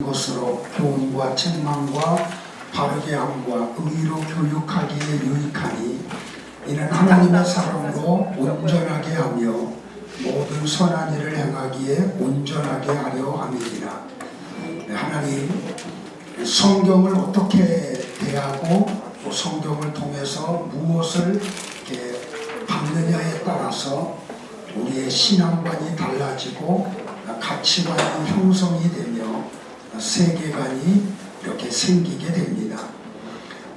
것으로 교훈과 책망과 바르게 함과 의로 교육하기에 유익하니 이는 하나님의 사람으로 온전하게 하며 모든 선한 일을 행하기에 온전하게 하려 함이니라. 하나님, 성경을 어떻게 대하고 또 성경을 통해서 무엇을 받느냐에 따라서 우리의 신앙관이 달라지고 가치관이 형성이 되며 세계관이 이렇게 생기게 됩니다.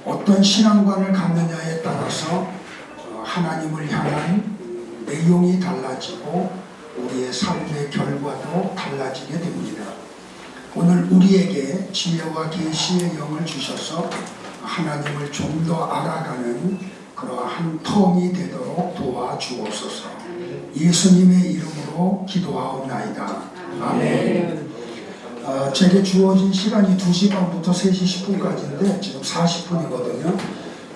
어떤 신앙관을 갖느냐에 따라서 하나님을 향한 내용이 달라지고 우리의 삶의 결과도 달라지게 됩니다. 오늘 우리에게 지혜와 계시의 영을 주셔서 하나님을 좀 더 알아가는 그러한 텀이 되도록 도와주옵소서. 예수님의 이름으로 기도하옵나이다. 아멘. 제게 주어진 시간이 2시 반부터 3시 10분까지인데 지금 40분이거든요.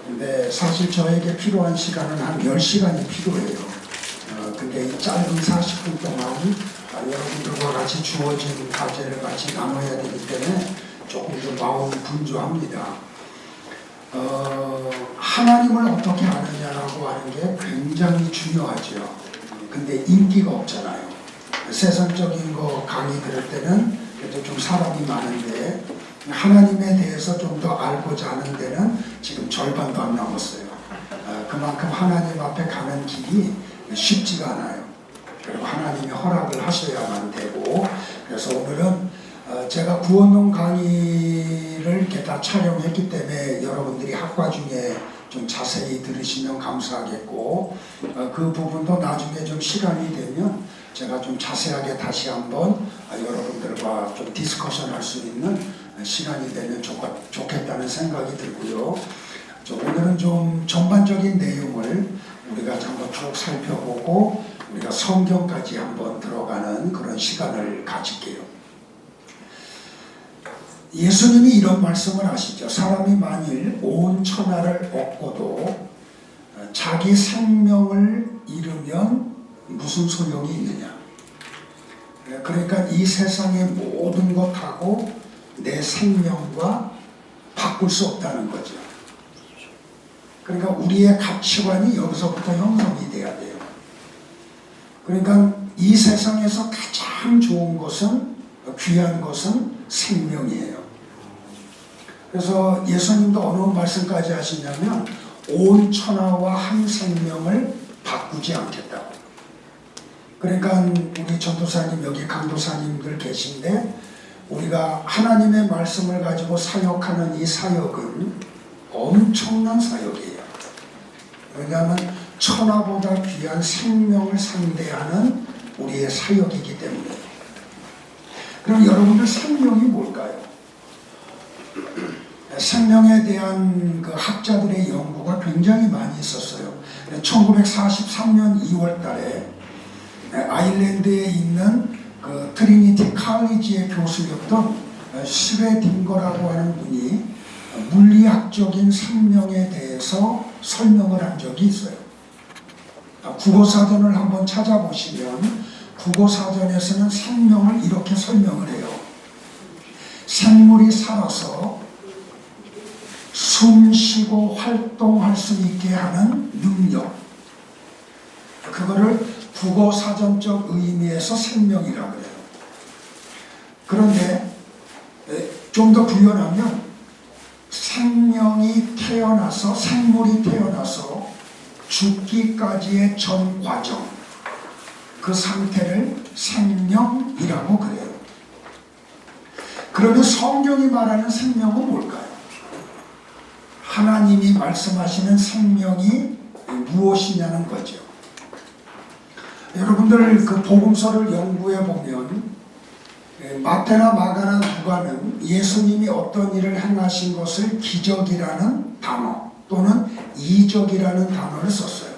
근데 사실 저에게 필요한 시간은 한 10시간이 필요해요. 근데 이 짧은 40분 동안 여러분들과 같이 주어진 과제를 같이 나눠야 되기 때문에 조금 더 마음이 분주합니다. 하나님을 어떻게 아느냐라고 하는 게 굉장히 중요하죠. 근데 인기가 없잖아요. 세상적인 거 강의 들을 때는 그래도 좀 사람이 많은데 하나님에 대해서 좀 더 알고자 하는 데는 지금 절반도 안 남았어요. 그만큼 하나님 앞에 가는 길이 쉽지가 않아요. 그리고 하나님이 허락을 하셔야만 되고, 그래서 오늘은 제가 구원론 강의를 이렇게 다 촬영했기 때문에 여러분들이 학과 중에 좀 자세히 들으시면 감사하겠고, 그 부분도 나중에 좀 시간이 되면 제가 좀 자세하게 다시 한번 여러분들과 좀 디스커션 할 수 있는 시간이 되면 좋겠다는 생각이 들고요. 오늘은 좀 전반적인 내용을 우리가 한번 쭉 살펴보고 우리가 성경까지 한번 들어가는 그런 시간을 가질게요. 예수님이 이런 말씀을 하시죠. 사람이 만일 온 천하를 얻고도 자기 생명을 잃으면 무슨 소용이 있느냐. 그러니까 이 세상의 모든 것하고 내 생명과 바꿀 수 없다는 거죠. 그러니까 우리의 가치관이 여기서부터 형성이 돼야 돼요. 그러니까 이 세상에서 가장 좋은 것은, 귀한 것은 생명이에요. 그래서 예수님도 어느 말씀까지 하시냐면 온 천하와 한 생명을 바꾸지 않겠다고. 그러니까 우리 전도사님, 여기 강도사님들 계신데 우리가 하나님의 말씀을 가지고 사역하는 이 사역은 엄청난 사역이에요. 왜냐하면 천하보다 귀한 생명을 상대하는 우리의 사역이기 때문에. 그럼 여러분들 생명이 뭘까요? 생명에 대한 그 학자들의 연구가 굉장히 많이 있었어요. 1943년 2월 달에 아일랜드에 있는 그 트리니티 칼리지의 교수였던 슈레딩거라고 하는 분이 물리학적인 생명에 대해서 설명을 한 적이 있어요. 국어사전을 한번 찾아보시면 국어사전에서는 생명을 이렇게 설명을 해요. 생물이 살아서 숨 쉬고 활동할 수 있게 하는 능력. 그거를 국어사전적 의미에서 생명이라고 그래요. 그런데 좀 더 구현하면 생물이 태어나서 죽기까지의 전 과정, 그 상태를 생명이라고 그래요. 그러면 성경이 말하는 생명은 뭘까요? 하나님이 말씀하시는 생명이 무엇이냐는 거죠. 여러분들 그 복음서를 연구해 보면 마태나 마가나 누가는 예수님이 어떤 일을 행하신 것을 기적이라는 단어 또는 이적이라는 단어를 썼어요.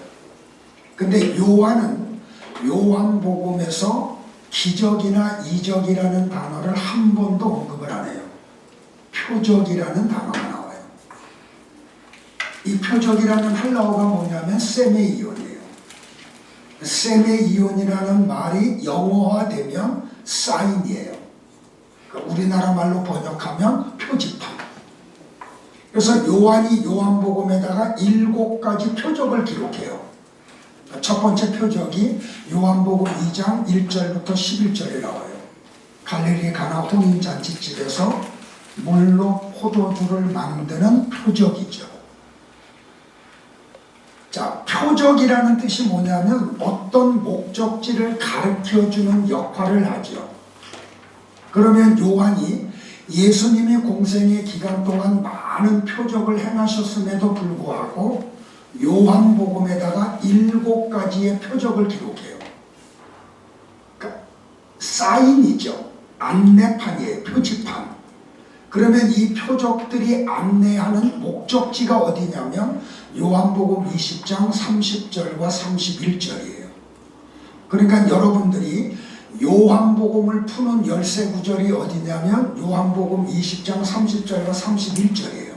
근데 요한은 요한복음에서 기적이나 이적이라는 단어를 한 번도 언급을 안 해요. 표적이라는 단어가 나와요. 이 표적이라는 헬라어가 뭐냐면 세메이온이에요. 세메이온이라는 말이 영어화되면 사인이에요. 우리나라 말로 번역하면 표지판. 그래서 요한이 요한복음에다가 7가지 표적을 기록해요. 첫 번째 표적이 요한복음 2장 1절부터 11절에 나와요. 갈릴리 가나 혼인잔치집에서 물로 포도주를 만드는 표적이죠. 자, 표적이라는 뜻이 뭐냐면 어떤 목적지를 가르쳐주는 역할을 하죠. 그러면 요한이 예수님이 공생의 기간 동안 많은 표적을 행하셨음에도 불구하고 요한복음에다가 7가지의 표적을 기록해요. 그러니까 사인이죠. 안내판이에요. 표지판. 그러면 이 표적들이 안내하는 목적지가 어디냐면 요한복음 20장 30절과 31절이에요. 그러니까 여러분들이 요한복음을 푸는 열쇠 구절이 어디냐면 요한복음 20장 30절과 31절이에요.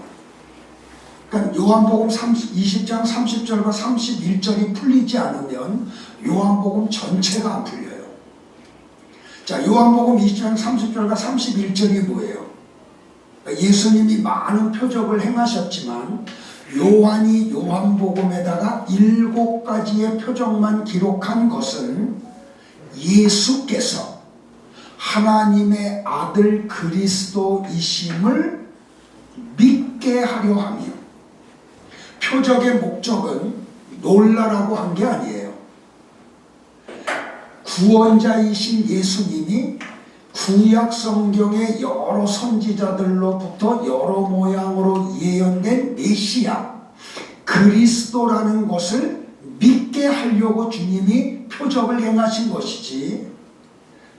그러니까 요한복음 20장 30절과 31절이 풀리지 않으면 요한복음 전체가 안 풀려요. 자, 요한복음 20장 30절과 31절이 뭐예요? 예수님이 많은 표적을 행하셨지만 요한이 요한복음에다가 7가지의 표적만 기록한 것은 예수께서 하나님의 아들 그리스도이심을 믿게 하려 하며, 표적의 목적은 놀라라고 한 게 아니에요. 구원자이신 예수님이 구약 성경의 여러 선지자들로부터 여러 모양으로 예언된 메시아 그리스도라는 것을 믿게 하려고 주님이 표적을 행하신 것이지,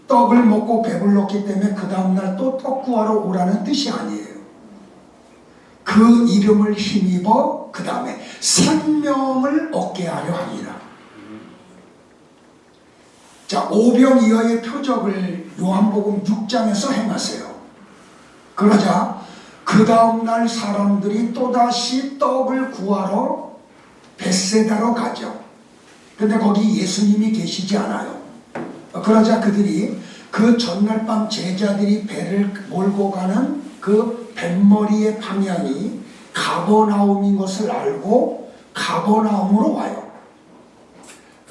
떡을 먹고 배불렀기 때문에 그 다음날 또 떡 구하러 오라는 뜻이 아니에요. 그 이름을 힘입어 그 다음에 생명을 얻게 하려 합니다. 자, 오병이어의 표적을 요한복음 6장에서 행하세요. 그러자 그 다음날 사람들이 또다시 떡을 구하러 벳세다로 가죠. 근데 거기 예수님이 계시지 않아요. 그러자 그들이 그 전날 밤 제자들이 배를 몰고 가는 그 뱃머리의 방향이 가버나움인 것을 알고 가버나움으로 와요.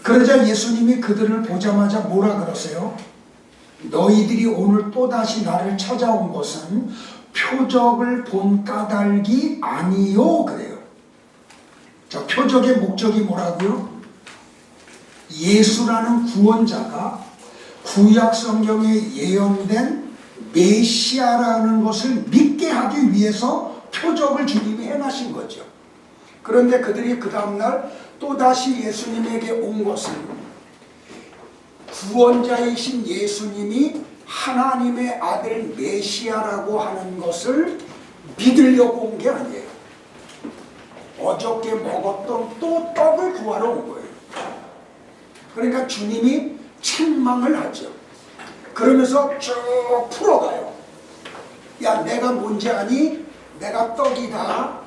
그러자 예수님이 그들을 보자마자 뭐라 그러세요? 너희들이 오늘 또다시 나를 찾아온 것은 표적을 본 까닭이 아니요 그래요. 자, 표적의 목적이 뭐라고요? 예수라는 구원자가 구약 성경에 예언된 메시아라는 것을 믿게 하기 위해서 표적을 주님이 행하신 거죠. 그런데 그들이 그 다음날 또다시 예수님에게 온 것은 구원자이신 예수님이 하나님의 아들 메시아라고 하는 것을 믿으려고 온 게 아니에요. 어저께 먹었던 또 떡을 구하러 온 거예요. 그러니까 주님이 책망을 하죠. 그러면서 쭉 풀어가요. 야, 내가 뭔지 아니? 내가 떡이다.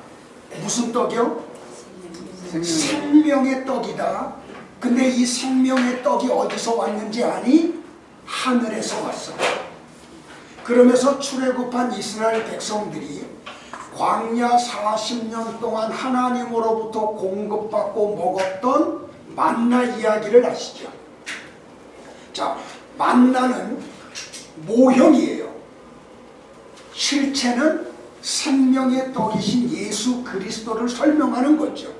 무슨 떡이요? 생명의 떡이다. 근데 이 생명의 떡이 어디서 왔는지 아니? 하늘에서 왔어. 그러면서 출애굽한 이스라엘 백성들이 광야 40년 동안 하나님으로부터 공급받고 먹었던 만나 이야기를 아시죠? 자, 만나는 모형이에요. 실체는 생명의 떡이신 예수 그리스도를 설명하는 거죠.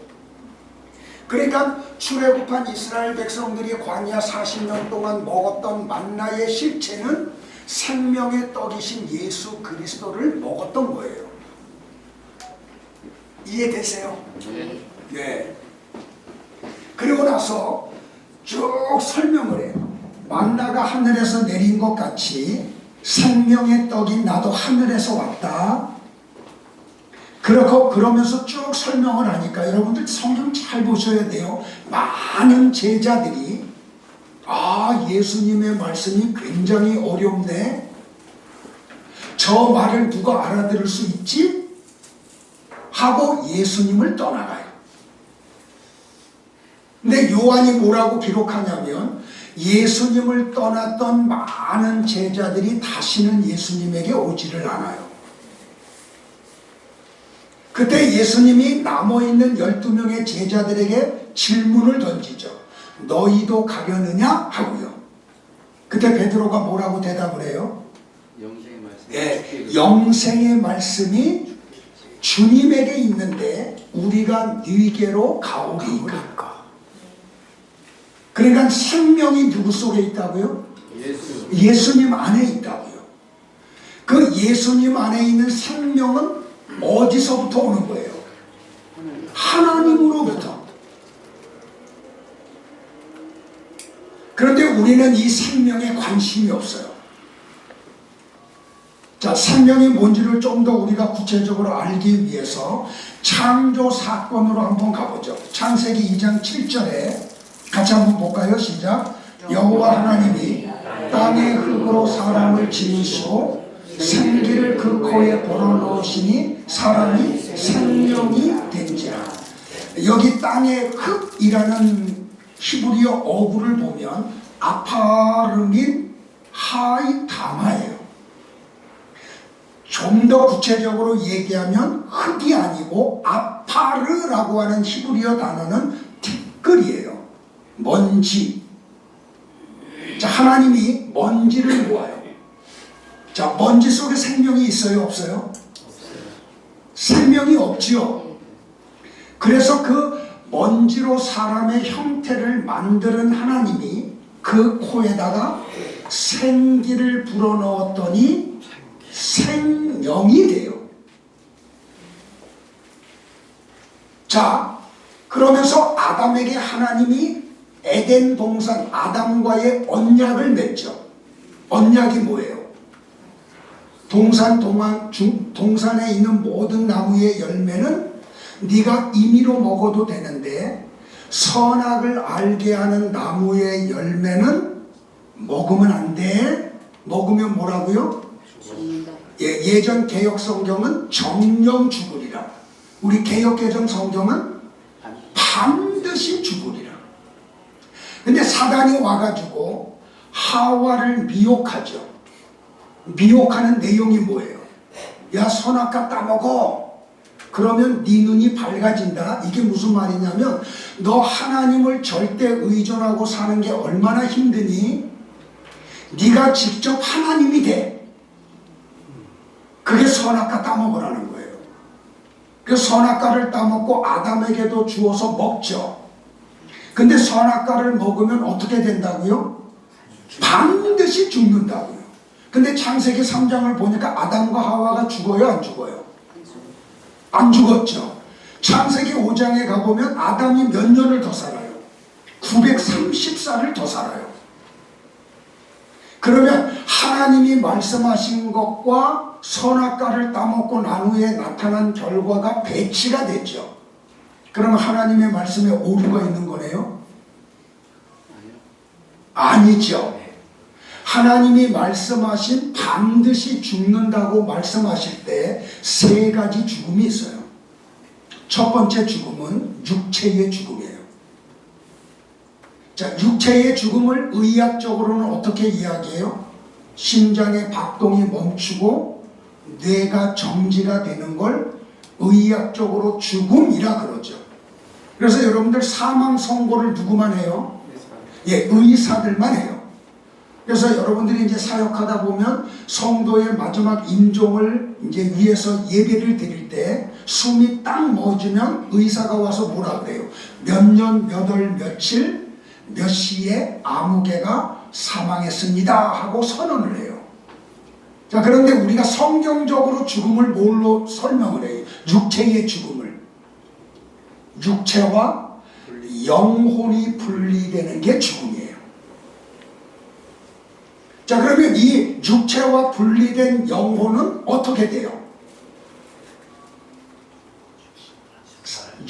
그러니까 출애굽한 이스라엘 백성들이 광야 40년 동안 먹었던 만나의 실체는 생명의 떡이신 예수 그리스도를 먹었던 거예요. 이해되세요? 네. 그리고 나서 쭉 설명을 해요. 만나가 하늘에서 내린 것 같이 생명의 떡인 나도 하늘에서 왔다. 그러면서 쭉 설명을 하니까 여러분들 성경 잘 보셔야 돼요. 많은 제자들이 예수님의 말씀이 굉장히 어렵네. 저 말을 누가 알아들을 수 있지? 하고 예수님을 떠나가요. 근데 요한이 뭐라고 기록하냐면 예수님을 떠났던 많은 제자들이 다시는 예수님에게 오지를 않아요. 그때 예수님이 남아있는 12명의 제자들에게 질문을 던지죠. 너희도 가려느냐? 하고요. 그때 베드로가 뭐라고 대답을 해요? 영생의 말씀. 네, 영생의 말씀이 주님에게 있는데 우리가 네게로 가오리이까. 그러니까 생명이 누구 속에 있다고요? 예수님 안에 있다고요. 그 예수님 안에 있는 생명은 어디서부터 오는 거예요? 하나님으로부터. 그런데 우리는 이 생명에 관심이 없어요. 자, 생명이 뭔지를 좀 더 우리가 구체적으로 알기 위해서 창조 사건으로 한번 가보죠. 창세기 2장 7절에 같이 한번 볼까요? 시작. 여호와 하나님이 땅의 흙으로 사람을 지으시고 생기를 그 코에 불어넣으시니 사람이 생명이 된지라. 여기 땅의 흙이라는 히브리어 어구를 보면 아파르민 하이타마예요. 좀 더 구체적으로 얘기하면 흙이 아니고 아파르라고 하는 히브리어 단어는 티끌이에요. 먼지. 자, 하나님이 먼지를 모아요. 자, 먼지 속에 생명이 있어요? 없어요? 생명이 없지요. 그래서 그 먼지로 사람의 형태를 만드는 하나님이 그 코에다가 생기를 불어넣었더니 생명이 돼요. 자, 그러면서 아담에게 하나님이 에덴 동산 아담과의 언약을 맺죠. 언약이 뭐예요? 동산에 있는 모든 나무의 열매는 네가 임의로 먹어도 되는데 선악을 알게 하는 나무의 열매는 먹으면 안 돼. 먹으면 뭐라고요? 예전 개역 성경은 정령 죽으리라. 우리 개역 개정 성경은 반드시 죽으리라. 근데 사단이 와가지고 하와를 미혹하죠. 미혹하는 내용이 뭐예요? 야, 선악과 따먹어. 그러면 네 눈이 밝아진다. 이게 무슨 말이냐면 너 하나님을 절대 의존하고 사는 게 얼마나 힘드니? 네가 직접 하나님이 돼. 그게 선악과 따먹으라는 거예요. 그 선악과를 따먹고 아담에게도 주어서 먹죠. 근데 선악과를 먹으면 어떻게 된다고요? 반드시 죽는다고요. 근데 창세기 3장을 보니까 아담과 하와가 죽어요? 안 죽어요? 안 죽었죠. 창세기 5장에 가보면 아담이 몇 년을 더 살아요? 930살을 더 살아요. 그러면 하나님이 말씀하신 것과 선악과를 따먹고 난 후에 나타난 결과가 배치가 됐죠. 그러면 하나님의 말씀에 오류가 있는 거네요? 아니죠. 하나님이 말씀하신 반드시 죽는다고 말씀하실 때 세 가지 죽음이 있어요. 첫 번째 죽음은 육체의 죽음이에요. 자, 육체의 죽음을 의학적으로는 어떻게 이야기해요? 심장의 박동이 멈추고 뇌가 정지가 되는 걸 의학적으로 죽음이라 그러죠. 그래서 여러분들 사망 선고를 누구만 해요? 예, 의사들만 해요. 그래서 여러분들이 이제 사역하다 보면 성도의 마지막 임종을 이제 위해서 예배를 드릴 때 숨이 딱 멎으면 의사가 와서 뭐라 그래요? 몇 년, 몇 월, 며칠, 몇 시에 아무개가 사망했습니다 하고 선언을 해요. 자, 그런데 우리가 성경적으로 죽음을 뭘로 설명을 해요? 육체의 죽음을. 육체와 영혼이 분리되는 게 죽음이에요. 자, 그러면 이 육체와 분리된 영혼은 어떻게 돼요?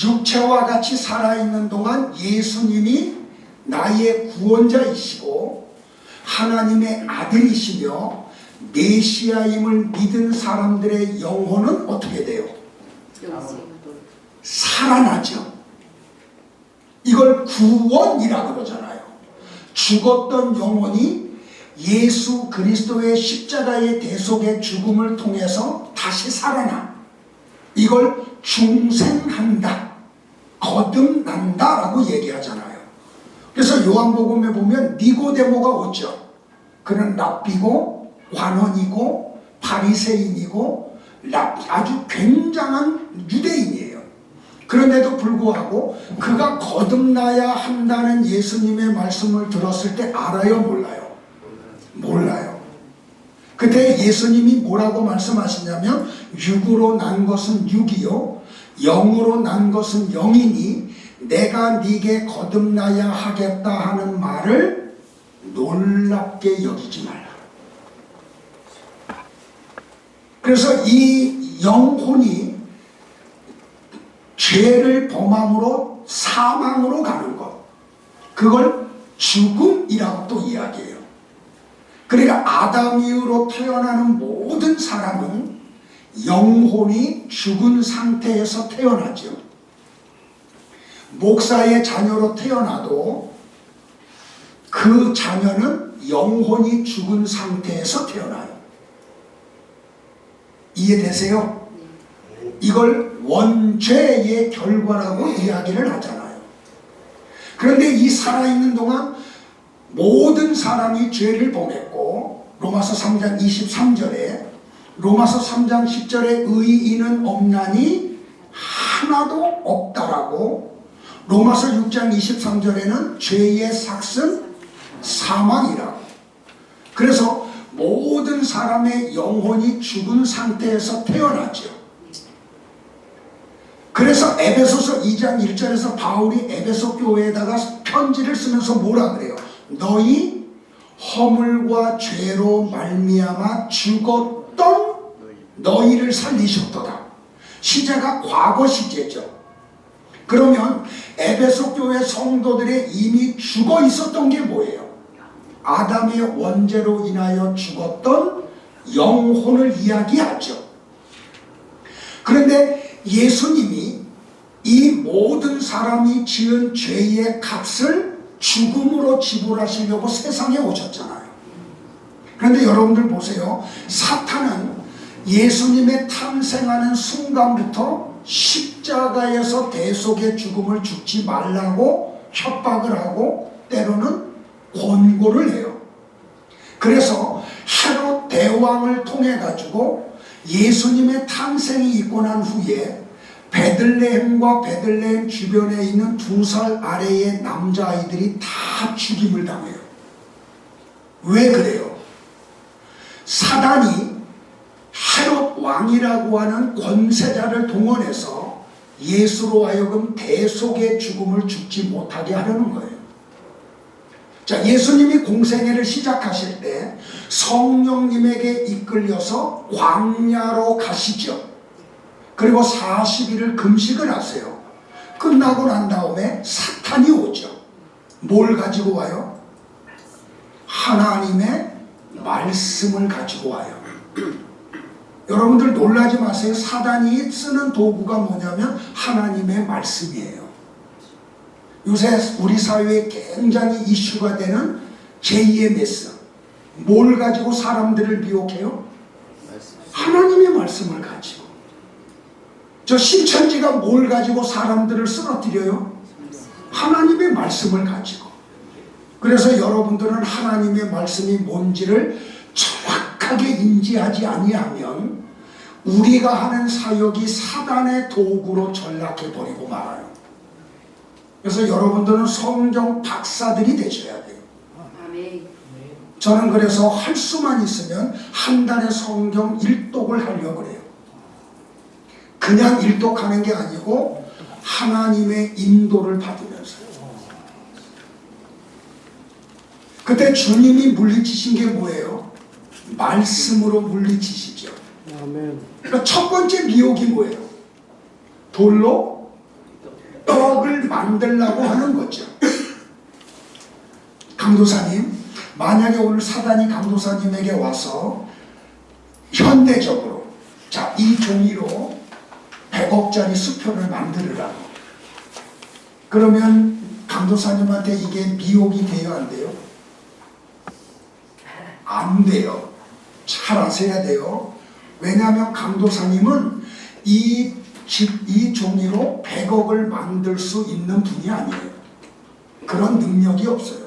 육체와 같이 살아있는 동안 예수님이 나의 구원자이시고 하나님의 아들이시며 메시아임을 믿은 사람들의 영혼은 어떻게 돼요? 살아나죠. 이걸 구원이라고 그러잖아요. 죽었던 영혼이 예수 그리스도의 십자가의 대속의 죽음을 통해서 다시 살아나. 이걸 중생한다, 거듭난다 라고 얘기하잖아요. 그래서 요한복음에 보면 니고데모가 오죠. 그는 랍비고 관원이고 바리새인이고 아주 굉장한 유대인이에요. 그런데도 불구하고 그가 거듭나야 한다는 예수님의 말씀을 들었을 때 알아요, 몰라요? 몰라요. 그때 예수님이 뭐라고 말씀하시냐면 육으로 난 것은 육이요 영으로 난 것은 영이니 내가 네게 거듭나야 하겠다 하는 말을 놀랍게 여기지 말라. 그래서 이 영혼이 죄를 범함으로 사망으로 가는 것, 그걸 죽음이라고 또 이야기해요. 그러니까 아담 이후로 태어나는 모든 사람은 영혼이 죽은 상태에서 태어나죠. 목사의 자녀로 태어나도 그 자녀는 영혼이 죽은 상태에서 태어나요. 이해되세요? 이걸 원죄의 결과라고 이야기를 하잖아요. 그런데 이 살아있는 동안 모든 사람이 죄를 범했고, 로마서 3장 23절에 로마서 3장 10절에 의인은 없나니 하나도 없다라고, 로마서 6장 23절에는 죄의 삭은 사망이라고. 그래서 모든 사람의 영혼이 죽은 상태에서 태어나죠. 그래서 에베소서 2장 1절에서 바울이 에베소 교회에다가 편지를 쓰면서 뭐라 그래요? 너희 허물과 죄로 말미암아 죽었던 너희를 살리셨도다. 시제가 과거 시제죠. 그러면 에베소 교회 성도들의 이미 죽어 있었던 게 뭐예요? 아담의 원죄로 인하여 죽었던 영혼을 이야기하죠. 그런데 예수님이 이 모든 사람이 지은 죄의 값을 죽음으로 지불하시려고 세상에 오셨잖아요. 그런데 여러분들 보세요. 사탄은 예수님의 탄생하는 순간부터 십자가에서 대속의 죽음을 죽지 말라고 협박을 하고 때로는 권고를 해요. 그래서 헤롯 대왕을 통해 가지고 예수님의 탄생이 있고 난 후에 베들레헴과 베들레헴 주변에 있는 2살 아래의 남자아이들이 다 죽임을 당해요. 왜 그래요? 사단이 헤롯 왕이라고 하는 권세자를 동원해서 예수로 하여금 대속의 죽음을 죽지 못하게 하려는 거예요. 자, 예수님이 공생애를 시작하실 때 성령님에게 이끌려서 광야로 가시죠. 그리고 40일을 금식을 하세요. 끝나고 난 다음에 사탄이 오죠. 뭘 가지고 와요? 하나님의 말씀을 가지고 와요. 여러분들 놀라지 마세요. 사단이 쓰는 도구가 뭐냐면 하나님의 말씀이에요. 요새 우리 사회에 굉장히 이슈가 되는 제2의 메스. 뭘 가지고 사람들을 미혹해요? 하나님의 말씀을 가지고. 저 신천지가 뭘 가지고 사람들을 쓰러뜨려요? 하나님의 말씀을 가지고. 그래서 여러분들은 하나님의 말씀이 뭔지를 정확하게 인지하지 아니하면 우리가 하는 사역이 사단의 도구로 전락해버리고 말아요. 그래서 여러분들은 성경 박사들이 되셔야 돼요. 저는 그래서 할 수만 있으면 한 달에 성경 1독을 하려고 그래요. 그냥 일독하는 게 아니고 하나님의 인도를 받으면서요. 그때 주님이 물리치신 게 뭐예요? 말씀으로 물리치시죠. 그러니까 첫 번째 미혹이 뭐예요? 돌로 떡을 만들려고 하는 거죠. 강도사님, 만약에 오늘 사단이 강도사님에게 와서 현대적으로 자, 이 종이로 100억짜리 수표를 만들으라고. 그러면 강도사님한테 이게 미혹이 돼요, 안 돼요? 안 돼요. 잘 아셔야 돼요. 왜냐하면 강도사님은 이 종이로 100억을 만들 수 있는 분이 아니에요. 그런 능력이 없어요.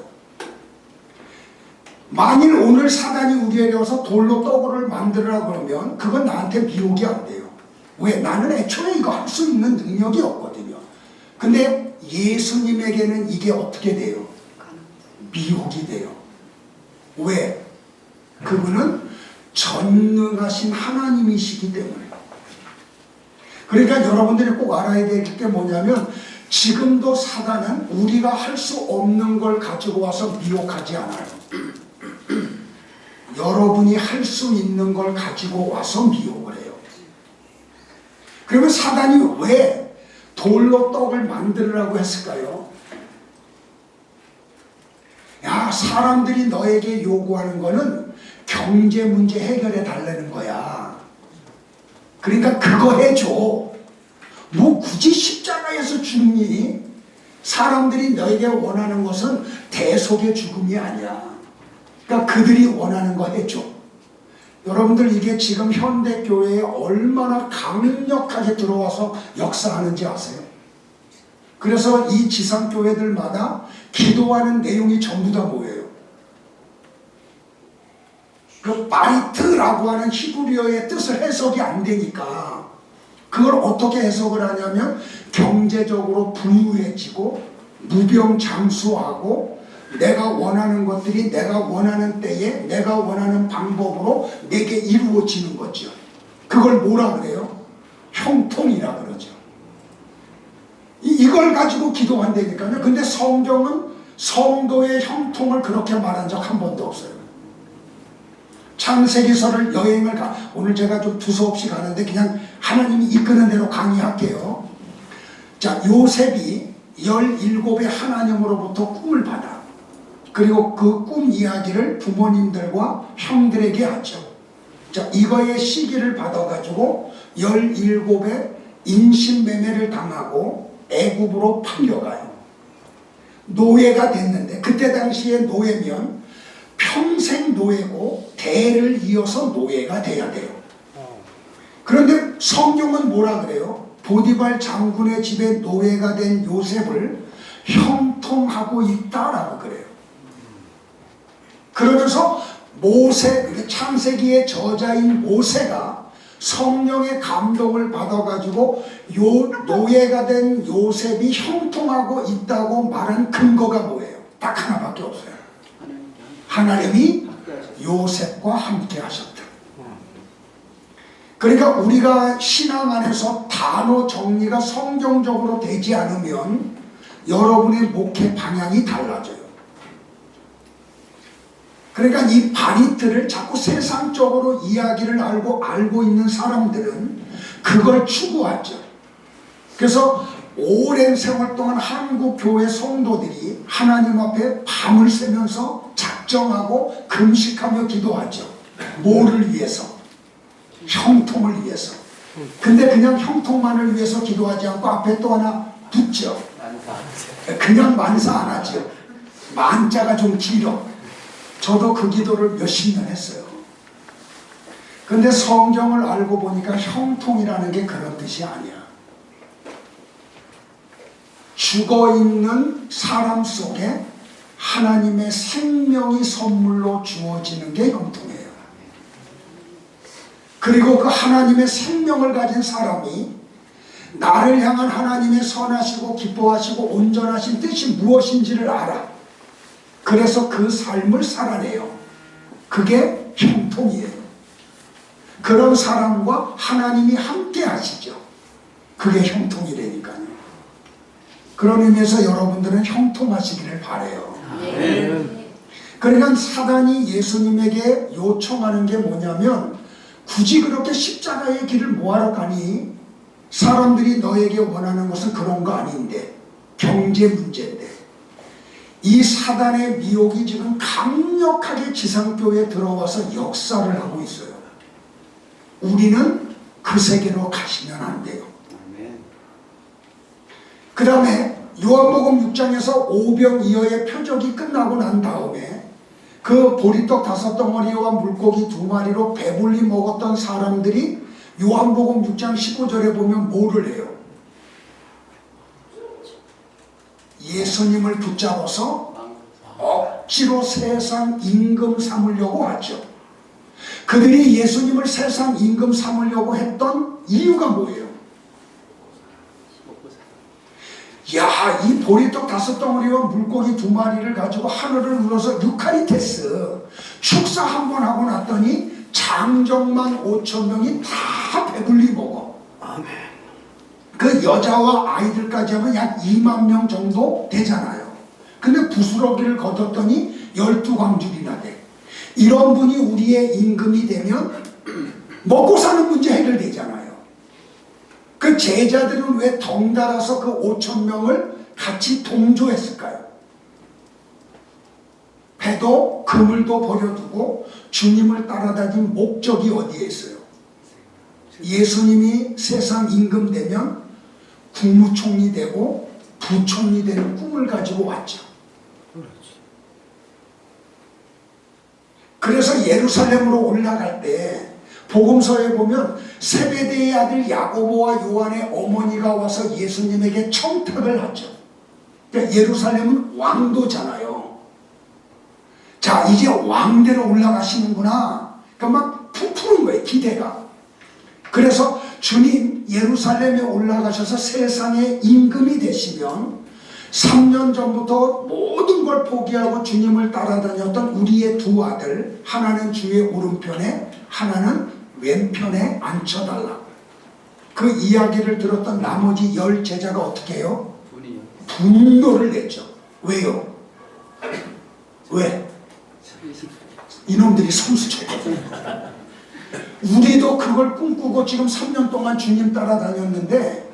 만일 오늘 사단이 우리에게 와서 돌로 떡을 만들으라 그러면 그건 나한테 미혹이 안 돼요. 왜? 나는 애초에 이거 할 수 있는 능력이 없거든요. 근데 예수님에게는 이게 어떻게 돼요? 미혹이 돼요. 왜? 그분은 전능하신 하나님이시기 때문에. 그러니까 여러분들이 꼭 알아야 될 게 뭐냐면 지금도 사단은 우리가 할 수 없는 걸 가지고 와서 미혹하지 않아요. 여러분이 할 수 있는 걸 가지고 와서 미혹을 해요. 그러면 사단이 왜 돌로 떡을 만들으라고 했을까요? 야, 사람들이 너에게 요구하는 거는 경제 문제 해결해 달라는 거야. 그러니까 그거 해줘. 뭐 굳이 십자가에서 죽니? 사람들이 너에게 원하는 것은 대속의 죽음이 아니야. 그러니까 그들이 원하는 거 해줘. 여러분들 이게 지금 현대교회에 얼마나 강력하게 들어와서 역사하는지 아세요? 그래서 이 지상교회들마다 기도하는 내용이 전부 다 뭐예요? 그 바리트라고 하는 히브리어의 뜻을 해석이 안 되니까 그걸 어떻게 해석을 하냐면 경제적으로 부유해지고 무병장수하고 내가 원하는 것들이 내가 원하는 때에 내가 원하는 방법으로 내게 이루어지는 거죠. 그걸 뭐라 그래요? 형통이라 그러죠. 이걸 가지고 기도한다니까요. 근데 성경은 성도의 형통을 그렇게 말한 적 한 번도 없어요. 창세기서를 여행을 오늘 제가 좀 두서없이 가는데 그냥 하나님이 이끄는 대로 강의할게요. 자, 요셉이 17의 하나님으로부터 꿈을 받아. 그리고 그 꿈 이야기를 부모님들과 형들에게 하죠. 자, 이거의 시기를 받아가지고 17의 인신매매를 당하고 애굽으로 팔려가요. 노예가 됐는데 그때 당시에 노예면 평생 노예고 대를 이어서 노예가 돼야 돼요. 그런데 성경은 뭐라 그래요? 보디발 장군의 집에 노예가 된 요셉을 형통하고 있다라고 그래요. 그러면서 모세, 창세기의 저자인 모세가 성령의 감동을 받아가지고 노예가 된 요셉이 형통하고 있다고 말한 근거가 뭐예요? 딱 하나밖에 없어요. 하나님이 요셉과 함께 하셨다. 그러니까 우리가 신앙 안에서 단어 정리가 성경적으로 되지 않으면 여러분의 목회 방향이 달라져요. 그러니까 이 바리트를 자꾸 세상적으로 이야기를 알고 있는 사람들은 그걸 추구하죠. 그래서 오랜 세월 동안 한국 교회 성도들이 하나님 앞에 밤을 새면서 작정하고 금식하며 기도하죠. 뭐를 위해서? 형통을 위해서. 근데 그냥 형통만을 위해서 기도하지 않고 앞에 또 하나 붙죠. 그냥 만사 안 하죠. 만자가 좀 길어. 저도 그 기도를 몇십 년 했어요. 근데 성경을 알고 보니까 형통이라는 게 그런 뜻이 아니야. 죽어있는 사람 속에 하나님의 생명이 선물로 주어지는 게 형통이에요. 그리고 그 하나님의 생명을 가진 사람이 나를 향한 하나님의 선하시고 기뻐하시고 온전하신 뜻이 무엇인지를 알아. 그래서 그 삶을 살아내요. 그게 형통이에요. 그런 사람과 하나님이 함께 하시죠. 그게 형통이라니까요. 그런 의미에서 여러분들은 형통하시기를 바라요. 그러니까 사단이 예수님에게 요청하는 게 뭐냐면 굳이 그렇게 십자가의 길을 뭐하러 가니? 사람들이 너에게 원하는 것은 그런 거 아닌데 경제 문제인데 이 사단의 미혹이 지금 강력하게 지상교회에 들어와서 역사를 하고 있어요. 우리는 그 세계로 가시면 안 돼요. 그 다음에 요한복음 6장에서 오병이어의 표적이 끝나고 난 다음에 그 보리떡 5덩어리와 물고기 2마리로 배불리 먹었던 사람들이 요한복음 6장 15절에 보면 뭐를 해요? 예수님을 붙잡아서 억지로 세상 임금 삼으려고 하죠. 그들이 예수님을 세상 임금 삼으려고 했던 이유가 뭐예요? 야, 이 보리떡 5덩어리와 물고기 2마리를 가지고 하늘을 눌러서 유카리테스 축사 한번 하고 났더니 장정만 5,000명이 다 배불리 먹어. 아멘. 그 여자와 아이들까지 하면 약 2만 명 정도 되잖아요. 근데 부스러기를 걷었더니 12광줄이나 돼. 이런 분이 우리의 임금이 되면 먹고 사는 문제 해결되잖아요. 그 제자들은 왜 덩달아서 그 5,000명을 같이 동조했을까요? 배도 그물도 버려두고 주님을 따라다닌 목적이 어디에 있어요? 예수님이 세상 임금 되면 국무총리 되고 부총리 되는 꿈을 가지고 왔죠. 그래서 예루살렘으로 올라갈 때 복음서에 보면 세베대의 아들 야고보와 요한의 어머니가 와서 예수님에게 청탁을 하죠. 그러니까 예루살렘은 왕도잖아요. 자, 이제 왕대로 올라가시는구나. 그러니까 막 부푸는 거예요, 기대가. 그래서 주님 예루살렘에 올라가셔서 세상의 임금이 되시면 3년 전부터 모든 걸 포기하고 주님을 따라다녔던 우리의 2 아들, 하나는 주의 오른편에 하나는 왼편에 앉혀달라. 그 이야기를 들었던 나머지 10 제자가 어떻게 해요? 분노를 냈죠. 왜요? 왜? 이놈들이 선수쳤거든요. 우리도 그걸 꿈꾸고 지금 3년 동안 주님 따라다녔는데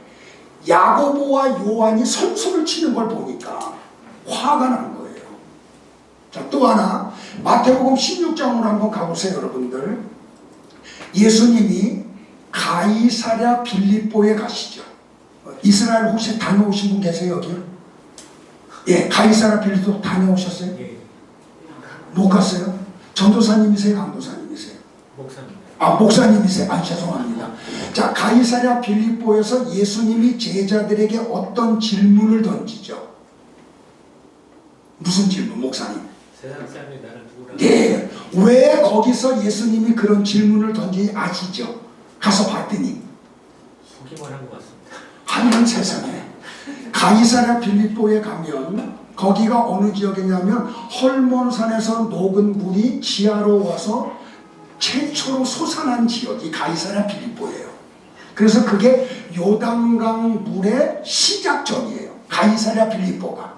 야고보와 요한이 선수를 치는 걸 보니까 화가 난 거예요. 자, 또 하나 마태복음 16장으로 한번 가보세요, 여러분들. 예수님이 가이사랴 빌립보에 가시죠. 이스라엘 혹시 다녀오신 분 계세요, 여기요? 예, 가이사랴 빌립보 다녀오셨어요? 예. 못 갔어요? 전도사님이세요, 강도사님이세요? 목사님. 아, 목사님이세요? 아, 죄송합니다. 자, 가이사랴 빌립보에서 예수님이 제자들에게 어떤 질문을 던지죠? 무슨 질문, 목사님? 세상 사람이 나를 누구라고? 네, 왜 거기서 예수님이 그런 질문을 던지는지 아시죠? 가서 봤더니 속기만 한 것 같습니다. 하늘은 세상에 가이사랴 빌립보에 가면 거기가 어느 지역이냐면 헐몬산에서 녹은 물이 지하로 와서 최초로 솟아난 지역이 가이사랴 빌립보예요. 그래서 그게 요단강 물의 시작점이에요, 가이사랴 빌립보가.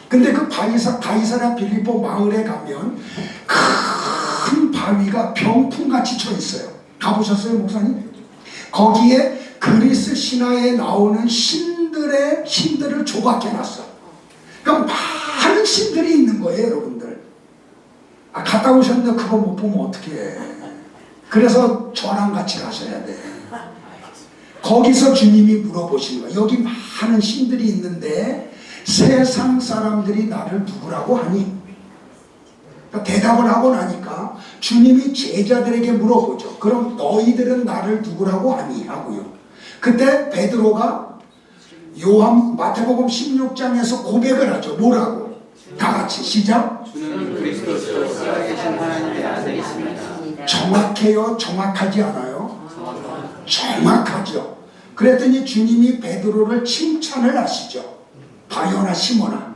근데 그 가이사랴 빌립보 마을에 가면 큰 바위가 병풍같이 쳐 있어요. 가보셨어요, 목사님? 거기에 그리스 신화에 나오는 신들을 조각해놨어. 그러니까 많은 신들이 있는 거예요, 여러분들. 아, 갔다 오셨는데 그거 못 보면 어떡해. 그래서 저랑 같이 가셔야 돼. 거기서 주님이 물어보시는 거예요. 여기 많은 신들이 있는데 세상 사람들이 나를 누구라고 하니? 그러니까 대답을 하고 나니까 주님이 제자들에게 물어보죠. 그럼 너희들은 나를 누구라고 하니? 하고요. 그때 베드로가 마태복음 16장에서 고백을 하죠. 뭐라고? 다 같이 시작. 주는 그리스도시요 살아계신 하나님의 아들이십니다. 정확해요? 정확하지 않아요? 정확하죠. 그랬더니 주님이 베드로를 칭찬을 하시죠. 바요나 시몬아,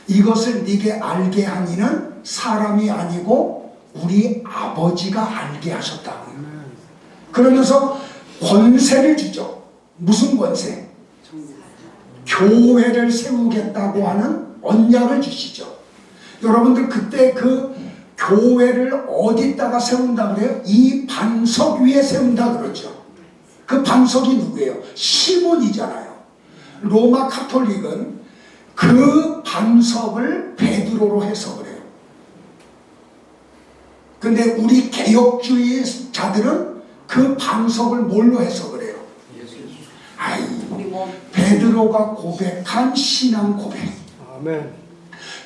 이것을 네게 알게 하니는 사람이 아니고 우리 아버지가 알게 하셨다고요. 그러면서 권세를 주죠. 무슨 권세? 교회를 세우겠다고 하는 언약을 주시죠. 여러분들 그때 그 교회를 어디다가 세운다 그래요? 이 반석 위에 세운다 그러죠. 그 반석이 누구예요? 시몬이잖아요. 로마 카톨릭은 그 반석을 베드로로 해석을 해요. 근데 우리 개혁주의자들은 그 반석을 뭘로 해석을 해요? 아이, 베드로가 고백한 신앙 고백. 아멘.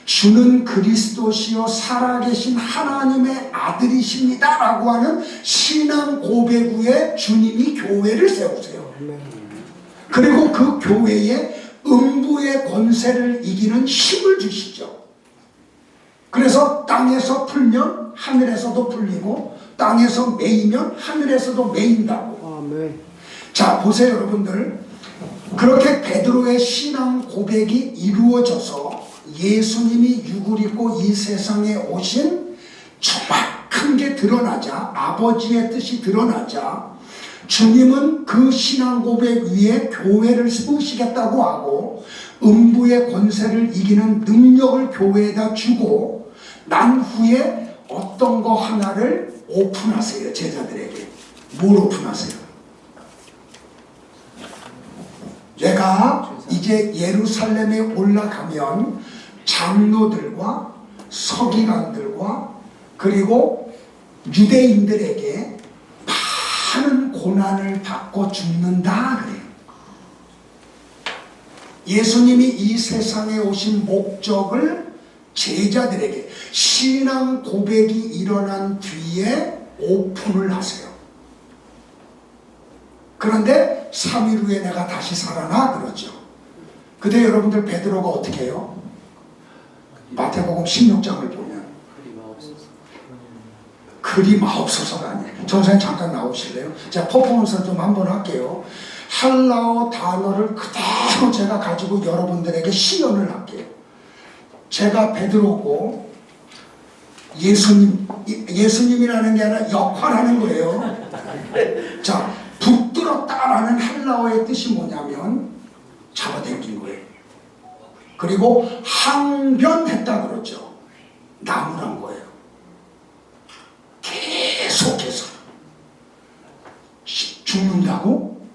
주는 그리스도시요 살아계신 하나님의 아들이십니다 라고 하는 신앙 고백 후에 주님이 교회를 세우세요. 아멘. 그리고 그 교회에 음부의 권세를 이기는 힘을 주시죠. 그래서 땅에서 풀면 하늘에서도 풀리고 땅에서 매이면 하늘에서도 매인다고. 아멘. 자, 보세요 여러분들. 그렇게 베드로의 신앙 고백이 이루어져서 예수님이 육을 입고 이 세상에 오신 정확한 게 드러나자, 아버지의 뜻이 드러나자 주님은 그 신앙 고백 위에 교회를 세우시겠다고 하고 음부의 권세를 이기는 능력을 교회에다 주고 난 후에 어떤 거 하나를 오픈하세요. 제자들에게. 뭘 오픈하세요? 내가 이제 예루살렘에 올라가면 장로들과 서기관들과 그리고 유대인들에게 많은 고난을 받고 죽는다 그래요. 예수님이 이 세상에 오신 목적을 제자들에게 신앙 고백이 일어난 뒤에 오픈을 하세요. 그런데 3일 후에 내가 다시 살아나 그러죠. 근데 여러분들 베드로가 어떻게 해요? 마태복음 16장을 보면 그리 마옵소서가 아니에요. 전사님 잠깐 나오실래요? 제가 퍼포먼스 좀 한번 할게요. 헬라어 단어를 그대로 제가 가지고 여러분들에게 시연을 할게요. 제가 베드로고 예수님이라는 게 아니라 역할하는 거예요. 자, 붙들었다라는 헬라어의 뜻이 뭐냐면 잡아당긴 거예요. 그리고 항변했다 그러죠. 나무란 거예요. 계속해서 죽는다고?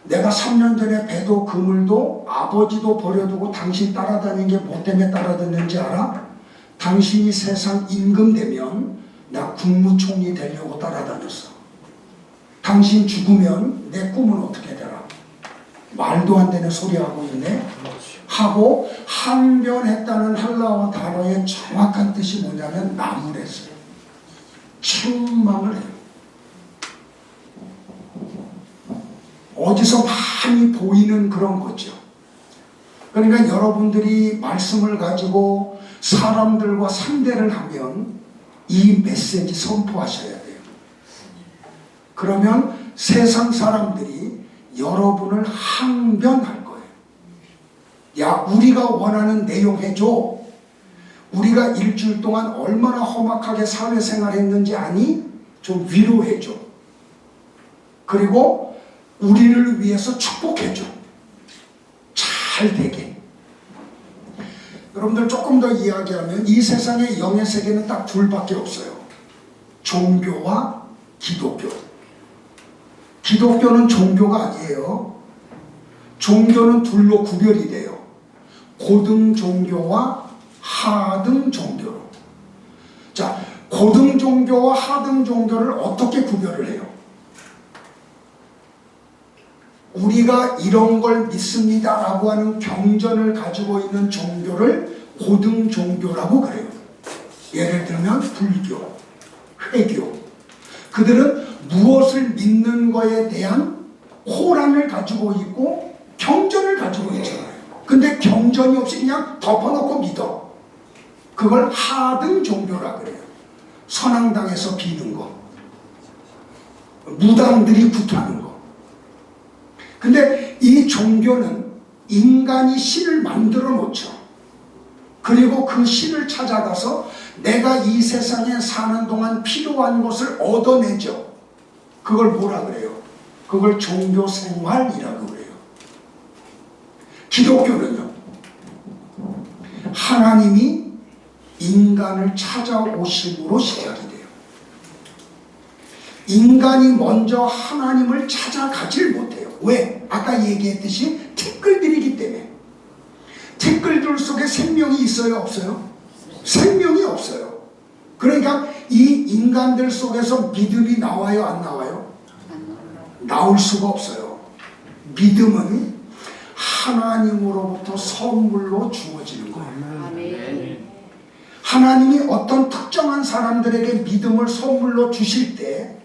내가 3년 전에 배도 그물도 아버지도 버려두고 당신 따라다니는 게 뭐 때문에 따라다녔는지 알아? 당신이 세상 임금 되면 나 국무총리 되려고 따라다녔어. 당신 죽으면 내 꿈은 어떻게 되라? 말도 안 되는 소리 하고 있네. 하고 항변했다는 헬라어 단어의 정확한 뜻이 뭐냐면 나무랬어요. 책망을 해요. 어디서 많이 보이는 그런 거죠. 그러니까 여러분들이 말씀을 가지고 사람들과 상대를 하면 이 메시지 선포하셔야 돼요. 그러면 세상 사람들이 여러분을 항변할 거예요. 야, 우리가 원하는 내용 해줘. 우리가 일주일 동안 얼마나 험악하게 사회생활 했는지 아니? 좀 위로해줘. 그리고 우리를 위해서 축복해줘. 잘 되게. 여러분들 조금 더 이야기하면 이 세상의 영의 세계는 딱 둘밖에 없어요. 종교와 기독교. 기독교는 종교가 아니에요. 종교는 둘로 구별이 돼요. 고등 종교와 하등 종교로. 자, 고등 종교와 하등 종교를 어떻게 구별을 해요? 우리가 이런 걸 믿습니다 라고 하는 경전을 가지고 있는 종교를 고등 종교라고 그래요. 예를 들면 불교, 회교. 그들은 무엇을 믿는 거에 대한 호랑을 가지고 있고 경전을 가지고 있잖아요. 근데 경전이 없이 그냥 덮어놓고 믿어. 그걸 하등 종교라 그래요. 선앙당에서 비는 거, 무당들이 굿하는 거. 근데 이 종교는 인간이 신을 만들어 놓죠. 그리고 그 신을 찾아가서 내가 이 세상에 사는 동안 필요한 것을 얻어내죠. 그걸 뭐라 그래요? 그걸 종교 생활이라고 그래요. 기독교는요, 하나님이 인간을 찾아오심으로 시작이 돼요. 인간이 먼저 하나님을 찾아가질 못해요. 왜? 아까 얘기했듯이 티끌들이기 때문에. 티끌들 속에 생명이 있어요? 없어요? 생명이 없어요. 그러니까 이 인간들 속에서 믿음이 나와요? 안 나와요? 나올 수가 없어요. 믿음은 하나님으로부터 선물로 주어지는 거예요. 아멘. 하나님이 어떤 특정한 사람들에게 믿음을 선물로 주실 때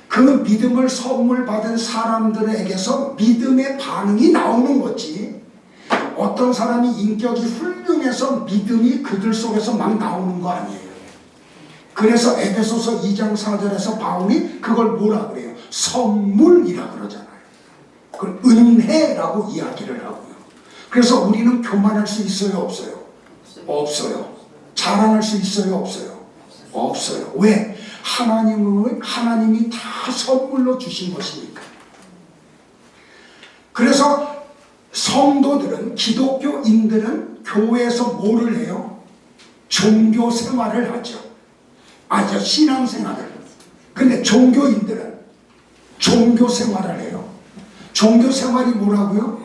그 믿음을 선물 받은 사람들에게서 믿음의 반응이 나오는 거지, 어떤 사람이 인격이 훌륭해서 믿음이 그들 속에서 막 나오는 거 아니에요. 그래서 에베소서 2장 4절에서 바울이 그걸 뭐라 그래요? 선물이라 그러잖아요. 그걸 은혜라고 이야기를 하고요. 그래서 우리는 교만할 수 있어요, 없어요? 없어요. 자랑할 수 있어요, 없어요? 없어요. 왜? 하나님이 다 선물로 주신 것이니까. 그래서 성도들은, 기독교인들은 교회에서 뭐를 해요? 종교 생활을 하죠. 신앙 생활을. 근데 종교인들은 종교 생활을 해요. 종교 생활이 뭐라고요?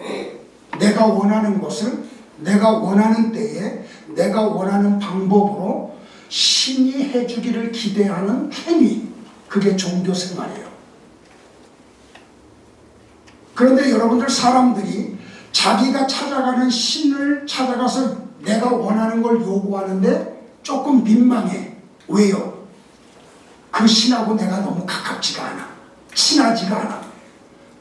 내가 원하는 것을 내가 원하는 때에 내가 원하는 방법으로 신이 해주기를 기대하는 행위, 그게 종교 생활이에요. 그런데 여러분들, 사람들이 자기가 찾아가는 신을 찾아가서 내가 원하는 걸 요구하는데 조금 민망해. 왜요? 그 신하고 내가 너무 가깝지가 않아. 친하지가 않아.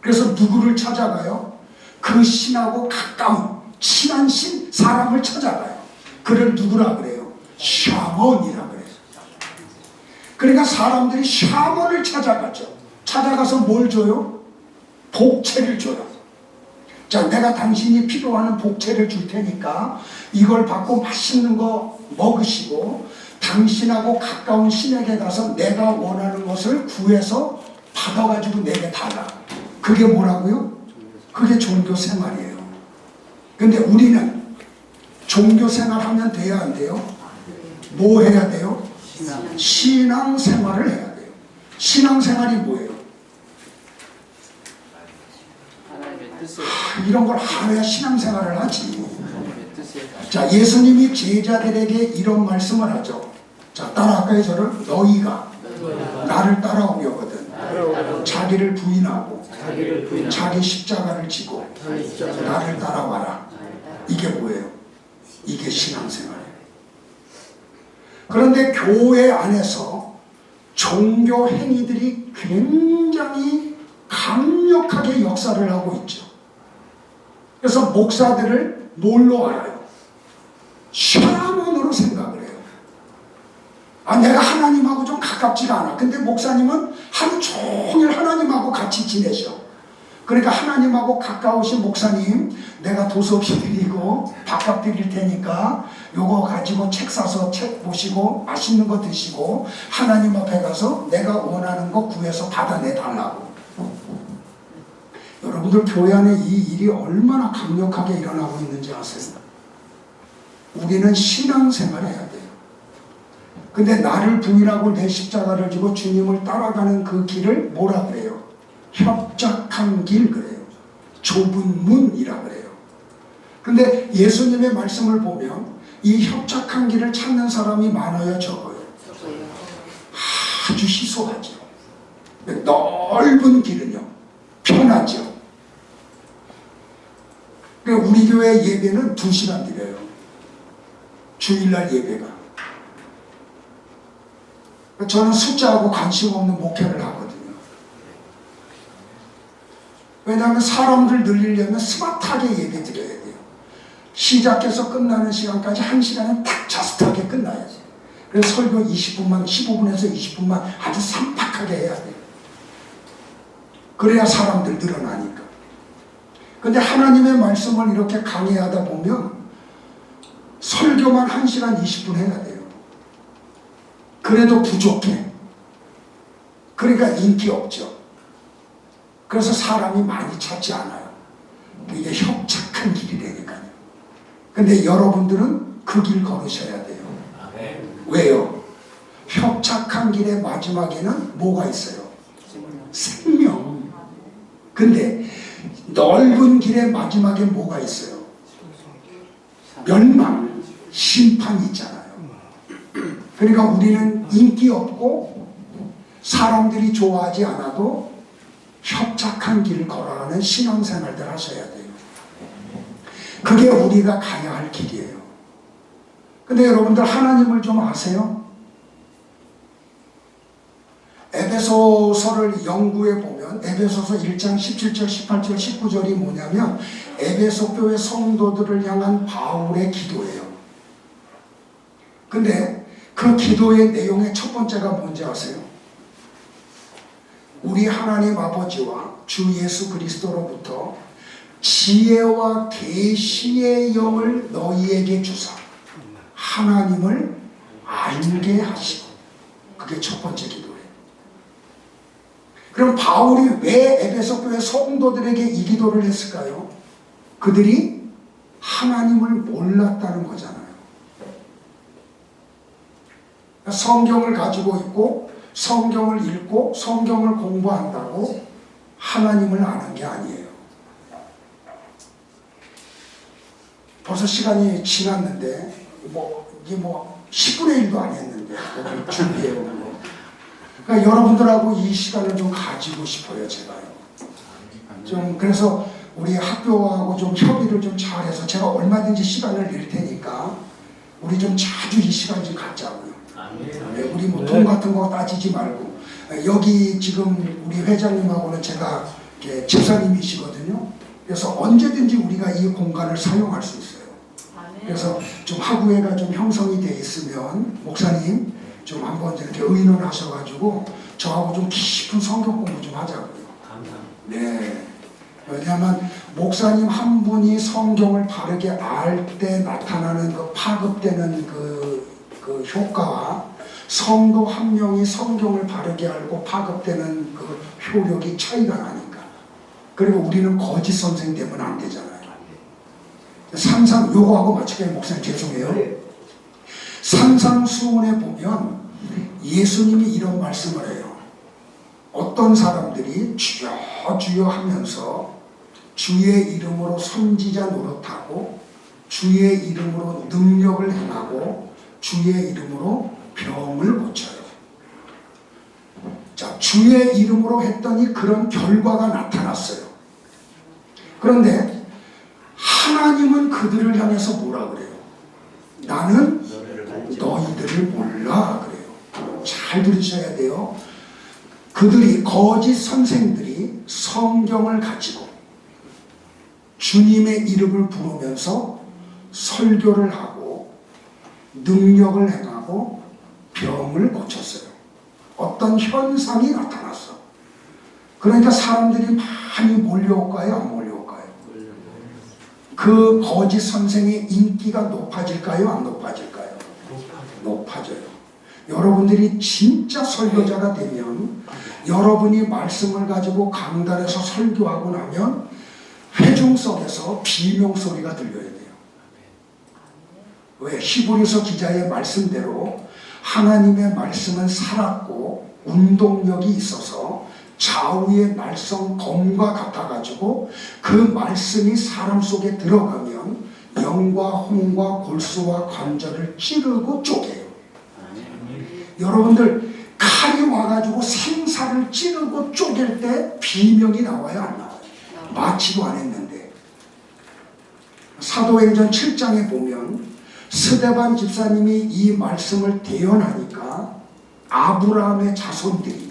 그래서 누구를 찾아가요? 그 신하고 가까운 친한 신, 사람을 찾아가요. 그를 누구라 그래요? 샤먼이라 그래요. 그러니까 사람들이 샤먼을 찾아가죠. 찾아가서 뭘 줘요? 복채를 줘요. 자, 내가 당신이 필요하는 복채를 줄 테니까 이걸 받고 맛있는 거 먹으시고 당신하고 가까운 신에게 가서 내가 원하는 것을 구해서 받아가지고 내게 달라. 그게 뭐라고요? 그게 종교 생활이에요. 근데 우리는 종교 생활하면 돼야 안 돼요? 뭐 해야 돼요? 신앙 생활을 해야 돼요. 신앙 생활이 뭐예요? 하나님의 뜻을 이런 걸 하려야 신앙 생활을 하지. 하나님의 뜻을 자, 예수님이 제자들에게 이런 말씀을 하죠. 자, 따라할까요? 저를? 너희가 나를 따라오려거든 자기를 부인하고 자기 십자가를 지고 나를 따라와라. 이게 뭐예요? 이게 신앙생활이에요. 그런데 교회 안에서 종교 행위들이 굉장히 강력하게 역사를 하고 있죠. 그래서 목사들을 뭘로 알아요? 샤먼으로 생각을 해요. 내가 하나님하고 좀 가깝지가 않아. 근데 목사님은 하루 종일 하나님하고 같이 지내셔. 그러니까 하나님하고 가까우신 목사님, 내가 도서기 드리고 밥값 드릴 테니까 요거 가지고 책 사서 책 보시고 맛있는 거 드시고 하나님 앞에 가서 내가 원하는 거 구해서 받아내 달라고. 여러분들, 교회 안에 이 일이 얼마나 강력하게 일어나고 있는지 아세요? 우리는 신앙생활을 해야 돼요. 근데 나를 부인하고 내 십자가를 지고 주님을 따라가는 그 길을 뭐라 그래요? 협착한 길 그래요. 좁은 문이라 그래요. 근데 예수님의 말씀을 보면 이 협착한 길을 찾는 사람이 많아요, 적어요? 아주 희소하죠. 넓은 길은요, 편하죠. 그러니까 우리 교회 예배는 2시간 드려요. 주일날 예배가. 저는 숫자하고 관심 없는 목회를 하거든요. 왜냐하면 사람들 늘리려면 스마트하게 예배 드려야 돼요. 시작해서 끝나는 시간까지 1시간은 딱 자스트하게 끝나야지. 그래서 설교 20분만, 15분에서 20분만 아주 산박하게 해야 돼요. 그래야 사람들 늘어나니까. 근데 하나님의 말씀을 이렇게 강의하다 보면 설교만 1시간 20분 해야 돼요. 그래도 부족해. 그러니까 인기 없죠. 그래서 사람이 많이 찾지 않아요. 이게 협착한 길이라니까요. 근데 여러분들은 그 길 걸으셔야 돼요. 왜요? 협착한 길의 마지막에는 뭐가 있어요? 생명. 근데 넓은 길의 마지막에 뭐가 있어요? 멸망, 심판이 있잖아요. 그러니까 우리는 인기 없고 사람들이 좋아하지 않아도 협착한 길을 걸어가는 신앙생활들 하셔야 돼요. 그게 우리가 가야 할 길이에요. 근데 여러분들 하나님을 좀 아세요? 에베소서를 연구해 보면 에베소서 1장 17절, 18절, 19절이 뭐냐면 에베소 교회 성도들을 향한 바울의 기도예요. 근데 그 기도의 내용의 첫 번째가 뭔지 아세요? 우리 하나님 아버지와 주 예수 그리스도로부터 지혜와 계시의 영을 너희에게 주사 하나님을 알게 하시고, 그게 첫 번째 기도예요. 그럼 바울이 왜 에베소 교회 성도들에게 이 기도를 했을까요? 그들이 하나님을 몰랐다는 거잖아요. 성경을 가지고 있고 성경을 읽고 성경을 공부한다고 하나님을 아는 게 아니에요. 벌써 시간이 지났는데 이게 10분의 1도 안 했는데 준비해 오는 거. 그러니까 여러분들하고 이 시간을 좀 가지고 싶어요, 제가요. 좀 그래서 우리 학교하고 좀 협의를 좀 잘해서 제가 얼마든지 시간을 낼 테니까 우리 좀 자주 이 시간 좀 갖자고요. 네, 우리 돈 같은 거 따지지 말고. 여기 지금 우리 회장님하고는 제가 집사님이시거든요. 그래서 언제든지 우리가 이 공간을 사용할 수 있어요. 그래서 좀 학우회가 좀 형성이 돼 있으면 목사님 좀 한번 이렇게 의논하셔가지고 저하고 좀 깊은 성경 공부 좀 하자고요. 감사합니다. 네. 왜냐하면 목사님 한 분이 성경을 바르게 알 때 나타나는 그 파급되는 그 효과와 성도 한 명이 성경을 바르게 알고 파급되는 그 효력이 차이가 나니까. 그리고 우리는 거짓 선생 되면 안 되잖아요. 요거하고 맞추게 목사님 죄송해요. 산상수훈에 보면 예수님이 이런 말씀을 해요. 어떤 사람들이 주여 주여 하면서 주의 이름으로 선지자 노릇하고 주의 이름으로 능력을 행하고 주의 이름으로 병을 고쳐요. 자, 주의 이름으로 했더니 그런 결과가 나타났어요. 그런데 하나님은 그들을 향해서 뭐라 그래요? 나는 너희들을 몰라 그래요. 잘 들으셔야 돼요. 그들이 거짓 선생들이 성경을 가지고 주님의 이름을 부르면서 설교를 하고 능력을 행하고 병을 고쳤어요. 어떤 현상이 나타났어. 그러니까 사람들이 많이 몰려올까요? 안 몰려올까요? 그 거짓 선생의 인기가 높아질까요? 안 높아질까요? 높아져요. 여러분들이 진짜 설교자가 되면 여러분이 말씀을 가지고 강단에서 설교하고 나면 회중석에서 비명소리가 들려야 돼요. 왜? 히브리서 기자의 말씀대로 하나님의 말씀은 살았고 운동력이 있어서 좌우의 날성 검과 같아가지고 그 말씀이 사람 속에 들어가면 영과 홍과 골수와 관절을 찌르고 쪼개요. 여러분들 칼이 와가지고 생사를 찌르고 쪼갤 때 비명이 나와요, 안 나와요? 마취도 안 했는데. 사도행전 7장에 보면 스데반 집사님이 이 말씀을 대언하니까 아브라함의 자손들이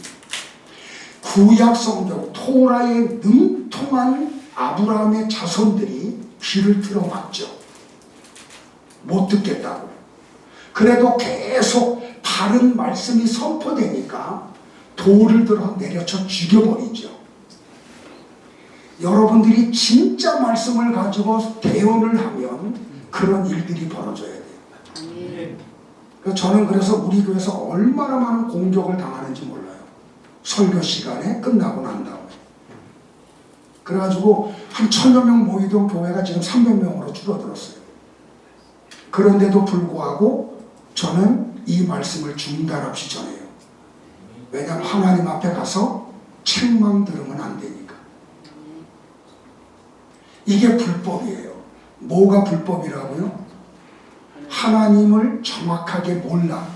구약 성경 토라에 능통한 아브라함의 자손들이 귀를 틀어막죠. 못 듣겠다고. 그래도 계속 다른 말씀이 선포되니까 돌을 들어 내려쳐 죽여버리죠. 여러분들이 진짜 말씀을 가지고 대언을 하면 그런 일들이 벌어져야 돼요. 저는 그래서 우리 교회에서 얼마나 많은 공격을 당하는지 몰라요. 설교 시간에 끝나고 난 다음에. 그래가지고 한 1000여 명 모이던 교회가 지금 300명으로 줄어들었어요. 그런데도 불구하고 저는 이 말씀을 중단 없이 전해요. 왜냐하면 하나님 앞에 가서 책망 들으면 안 되니까. 이게 불법이에요. 뭐가 불법이라고요? 하나님을 정확하게 몰라.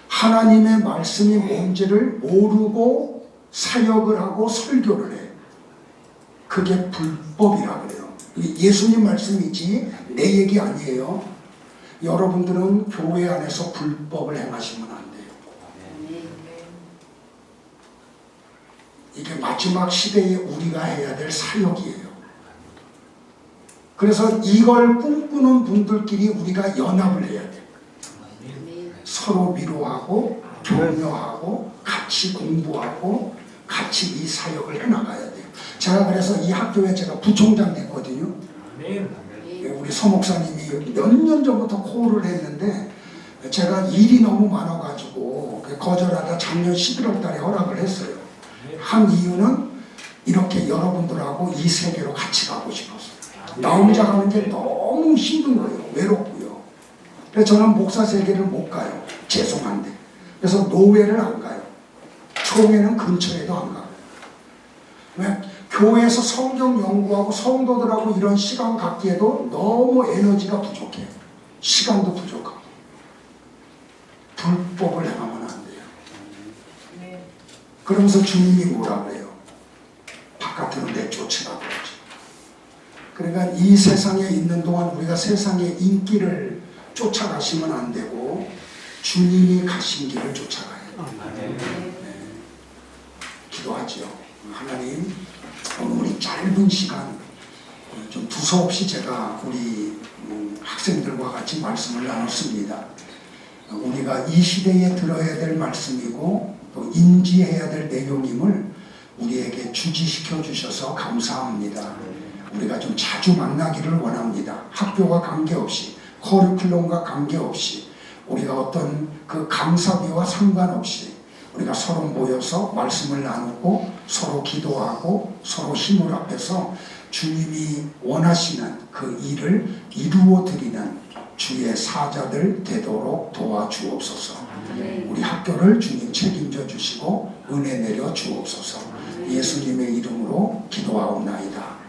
하나님의 말씀이 뭔지를 모르고 사역을 하고 설교를 해. 그게 불법이라 그래요. 예수님 말씀이지 내 얘기 아니에요. 여러분들은 교회 안에서 불법을 행하시면 안 돼요. 이게 마지막 시대에 우리가 해야 될 사역이에요. 그래서 이걸 꿈꾸는 분들끼리 우리가 연합을 해야 돼요. 서로 위로하고 격려하고 같이 공부하고 같이 이 사역을 해나가야 돼요. 제가 그래서 이 학교에 제가 부총장 됐거든요. 우리 서 목사님이 몇 년 전부터 코를 했는데 제가 일이 너무 많아가지고 거절하다 작년 11월 달에 허락을 했어요. 한 이유는 이렇게 여러분들하고 이 세계로 같이 가고 싶었어요. 나 혼자 가는 게 너무 힘든 거예요. 외롭고요. 그래서 저는 목사 세계를 못 가요. 죄송한데. 그래서 노회를 안 가요. 총회는 근처에도 안 가요. 왜? 교회에서 성경 연구하고 성도들하고 이런 시간 갖기에도 너무 에너지가 부족해요. 시간도 부족하고. 불법을 행하면 안 돼요. 그러면서 주님이 뭐라 그래요? 바깥으로 내쫓으라고 그러죠. 그러니까 이 세상에 있는 동안 우리가 세상의 인기를 쫓아가시면 안 되고 주님이 가신 길을 쫓아가야 돼요. 기도하죠. 하나님, 우리 짧은 시간 좀 두서없이 제가 우리 학생들과 같이 말씀을 나눴습니다. 우리가 이 시대에 들어야 될 말씀이고 또 인지해야 될 내용임을 우리에게 주지시켜 주셔서 감사합니다. 우리가 좀 자주 만나기를 원합니다. 학교와 관계없이, 커리큘럼과 관계없이, 우리가 어떤 그 강사비와 상관없이 우리가 서로 모여서 말씀을 나누고 서로 기도하고 서로 힘을 합해서 주님이 원하시는 그 일을 이루어 드리는 주의 사자들 되도록 도와주옵소서. 우리 학교를 주님 책임져 주시고 은혜 내려 주옵소서. 예수님의 이름으로 기도하옵나이다.